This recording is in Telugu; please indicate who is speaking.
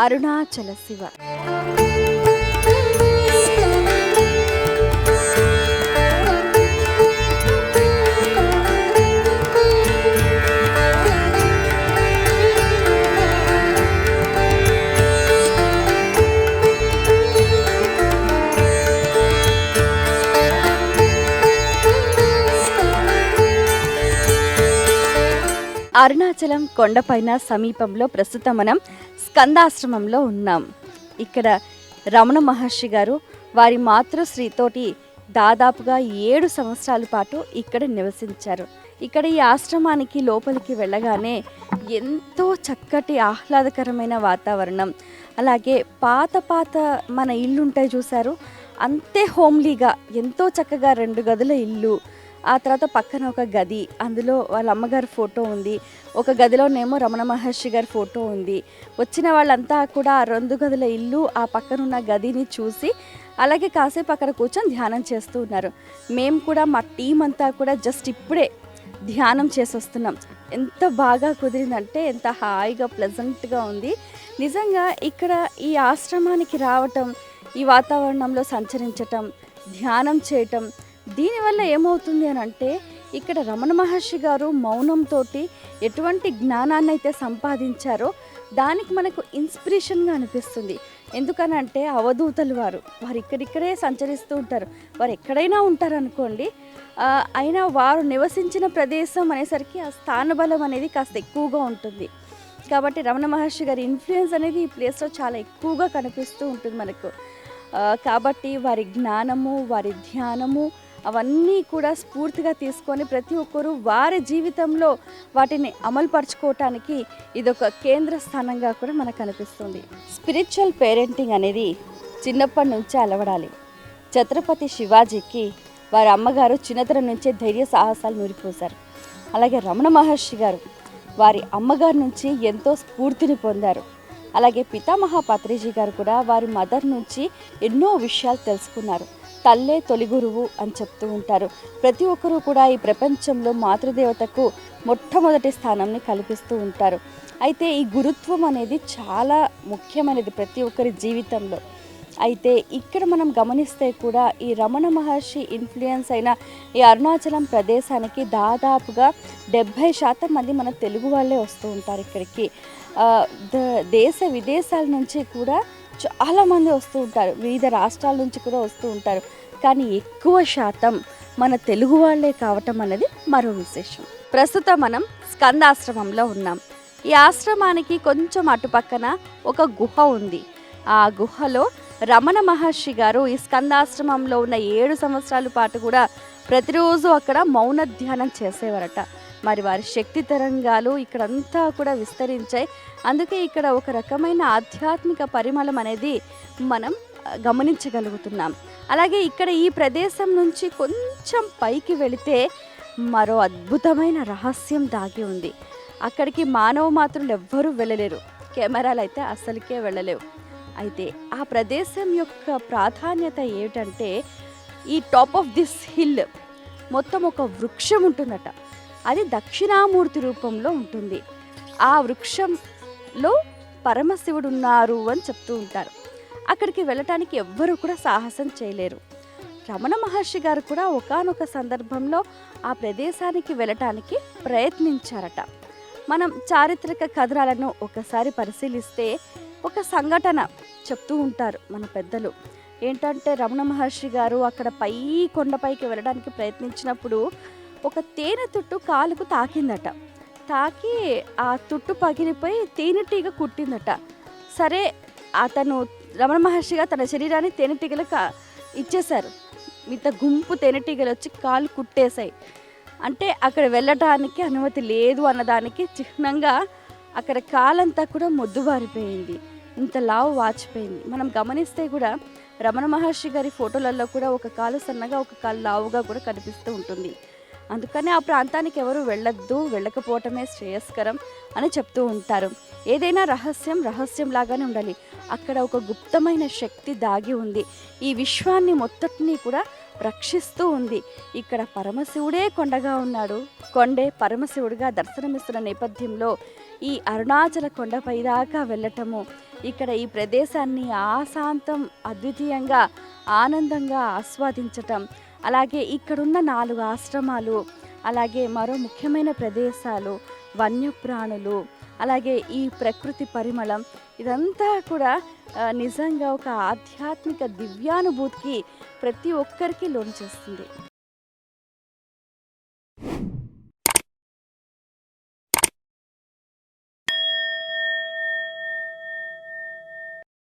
Speaker 1: అరుణాచల శివ. అరుణాచలం కొండపైన సమీపంలో ప్రస్తుతం మనం స్కందాశ్రమంలో ఉన్నాం. ఇక్కడ రమణ మహర్షి గారు వారి మాతృశ్రీతోటి దాదాపుగా 7 సంవత్సరాల పాటు ఇక్కడ నివసించారు. ఇక్కడ ఈ ఆశ్రమానికి లోపలికి వెళ్ళగానే ఎంతో చక్కటి ఆహ్లాదకరమైన వాతావరణం, అలాగే పాత మన ఇల్లు ఉంటాయి చూసారు, అంతే హోమ్లీగా ఎంతో చక్కగా 2 గదుల ఇల్లు. ఆ తర్వాత పక్కన ఒక గది, అందులో వాళ్ళ అమ్మగారి ఫోటో ఉంది. ఒక గదిలోనేమో రమణ మహర్షి గారి ఫోటో ఉంది. వచ్చిన వాళ్ళంతా కూడా ఆ 2 గదుల ఇల్లు, ఆ పక్కనున్న గదిని చూసి అలాగే కాసేపు అక్కడ కూర్చొని ధ్యానం చేస్తూ ఉన్నారు. మేము కూడా మా టీం అంతా కూడా జస్ట్ ఇప్పుడే ధ్యానం చేసి వస్తున్నాం. ఎంత బాగా కుదిరిందంటే, ఎంత హాయిగా ప్లెజెంట్గా ఉంది. నిజంగా ఇక్కడ ఈ ఆశ్రమానికి రావటం, ఈ వాతావరణంలో సంచరించటం, ధ్యానం చేయటం, దీనివల్ల ఏమవుతుంది అని అంటే, ఇక్కడ రమణ మహర్షి గారు మౌనంతో ఎటువంటి జ్ఞానాన్ని అయితే సంపాదించారో దానికి మనకు ఇన్స్పిరేషన్గా అనిపిస్తుంది. ఎందుకనంటే అవధూతలు వారు ఇక్కడిక్కడే సంచరిస్తూ ఉంటారు. వారు ఎక్కడైనా ఉంటారు అనుకోండి, అయినా వారు నివసించిన ప్రదేశం అనేసరికి ఆ స్థానబలం అనేది కాస్త ఎక్కువగా ఉంటుంది. కాబట్టి రమణ మహర్షి గారి ఇన్ఫ్లుయెన్స్ అనేది ఈ ప్లేస్లో చాలా ఎక్కువగా కనిపిస్తూ ఉంటుంది మనకు. కాబట్టి వారి జ్ఞానము, వారి ధ్యానము అవన్నీ కూడా స్ఫూర్తిగా తీసుకొని ప్రతి ఒక్కరూ వారి జీవితంలో వాటిని అమలుపరుచుకోవటానికి ఇదొక కేంద్ర స్థానంగా కూడా మనకు కనిపిస్తుంది. స్పిరిచువల్ పేరెంటింగ్ అనేది చిన్నప్పటి నుంచే అలవడాలి. ఛత్రపతి శివాజీకి వారి అమ్మగారు చిన్నతనం నుంచే ధైర్య సాహసాలు నూరిపోశారు. అలాగే రమణ మహర్షి గారు వారి అమ్మగారి నుంచి ఎంతో స్ఫూర్తిని పొందారు. అలాగే పితామహ పత్రిజీ గారు కూడా వారి మదర్ నుంచి ఎన్నో విషయాలు తెలుసుకున్నారు. తల్లే తొలి గురువు అని చెప్తూ ఉంటారు. ప్రతి ఒక్కరూ కూడా ఈ ప్రపంచంలో మాతృదేవతకు మొట్టమొదటి స్థానాన్ని కల్పిస్తూ ఉంటారు. అయితే ఈ గురుత్వం అనేది చాలా ముఖ్యమైనది ప్రతి ఒక్కరి జీవితంలో. అయితే ఇక్కడ మనం గమనిస్తే కూడా ఈ రమణ మహర్షి ఇన్ఫ్లుయెన్స్ అయిన ఈ అరుణాచలం ప్రదేశానికి దాదాపుగా 70% మంది మన తెలుగు వాళ్ళే వస్తూ ఉంటారు ఇక్కడికి. దేశ విదేశాల నుంచి కూడా చాలామంది వస్తూ ఉంటారు, వివిధ రాష్ట్రాల నుంచి కూడా వస్తూ ఉంటారు. కానీ ఎక్కువ శాతం మన తెలుగు వాళ్ళే కావటం అనేది మరో విశేషం. ప్రస్తుతం మనం స్కందాశ్రమంలో ఉన్నాం. ఈ ఆశ్రమానికి కొంచెం అటుపక్కన ఒక గుహ ఉంది. ఆ గుహలో రమణ మహర్షి గారు ఈ స్కందాశ్రమంలో ఉన్న 7 సంవత్సరాల పాటు కూడా ప్రతిరోజు అక్కడ మౌన ధ్యానం చేసేవారట. మరి వారి శక్తి తరంగాలు ఇక్కడంతా కూడా విస్తరించాయి. అందుకే ఇక్కడ ఒక రకమైన ఆధ్యాత్మిక పరిమళం అనేది మనం గమనించగలుగుతున్నాం. అలాగే ఇక్కడ ఈ ప్రదేశం నుంచి కొంచెం పైకి వెళితే మరో అద్భుతమైన రహస్యం దాగి ఉంది. అక్కడికి మానవ మాత్రులు ఎవ్వరూ వెళ్ళలేరు, కెమెరాలు అయితే అస్సలకే వెళ్ళలేవు. అయితే ఆ ప్రదేశం యొక్క ప్రాధాన్యత ఏమిటంటే, ఈ టాప్ ఆఫ్ దిస్ హిల్ మొత్తం ఒక వృక్షం ఉంటుందట. అది దక్షిణామూర్తి రూపంలో ఉంటుంది. ఆ వృక్షంలో పరమశివుడు ఉన్నారు అని చెప్తూ ఉంటారు. అక్కడికి వెళ్ళటానికి ఎవ్వరూ కూడా సాహసం చేయలేరు. రమణ మహర్షి గారు కూడా ఒకానొక సందర్భంలో ఆ ప్రదేశానికి వెళ్ళటానికి ప్రయత్నించారట. మనం చారిత్రక కథనాలను ఒకసారి పరిశీలిస్తే ఒక సంఘటన చెప్తూ ఉంటారు మన పెద్దలు. ఏంటంటే రమణ మహర్షి గారు అక్కడ కొండపైకి వెళ్ళడానికి ప్రయత్నించినప్పుడు ఒక తేనె తుట్టు కాలుకు తాకిందట. తాకి ఆ తుట్టు పగిలిపోయి తేనెటీగ కుట్టిందట. సరే, అతను రమణ మహర్షిగా తన శరీరాన్ని తేనెటీగలకు ఇచ్చేశారు. మిగతా గుంపు తేనెటీగలు వచ్చి కాలు కుట్టేశాయి. అంటే అక్కడ వెళ్ళటానికి అనుమతి లేదు అన్నదానికి చిహ్నంగా అక్కడ కాలంతా కూడా మొద్దుబారిపోయింది, ఇంత లావు వాచిపోయింది. మనం గమనిస్తే కూడా రమణ మహర్షి గారి ఫోటోలలో కూడా ఒక కాలు సన్నగా, ఒక కాలు లావుగా కూడా కనిపిస్తూ ఉంటుంది. అందుకని ఆ ప్రాంతానికి ఎవరు వెళ్ళొద్దు, వెళ్ళకపోవటమే శ్రేయస్కరం అని చెప్తూ ఉంటారు. ఏదైనా రహస్యం లాగానే ఉండాలి. అక్కడ ఒక గుప్తమైన శక్తి దాగి ఉంది. ఈ విశ్వాన్ని మొత్తటిని కూడా రక్షిస్తూ ఉంది. ఇక్కడ పరమశివుడే కొండగా ఉన్నాడు, కొండే పరమశివుడిగా దర్శనమిస్తున్న నేపథ్యంలో ఈ అరుణాచల కొండపై దాకా వెళ్ళటము, ఇక్కడ ఈ ప్రదేశాన్ని ఆశాంతం అద్వితీయంగా ఆనందంగా ఆస్వాదించటం, అలాగే ఇక్కడున్న 4 ఆశ్రమాలు, అలాగే మరో ముఖ్యమైన ప్రదేశాలు, వన్యప్రాణులు, అలాగే ఈ ప్రకృతి పరిమళం, ఇదంతా కూడా నిజంగా ఒక ఆధ్యాత్మిక దివ్యానుభూతికి ప్రతి ఒక్కరికి లోను చేస్తుంది.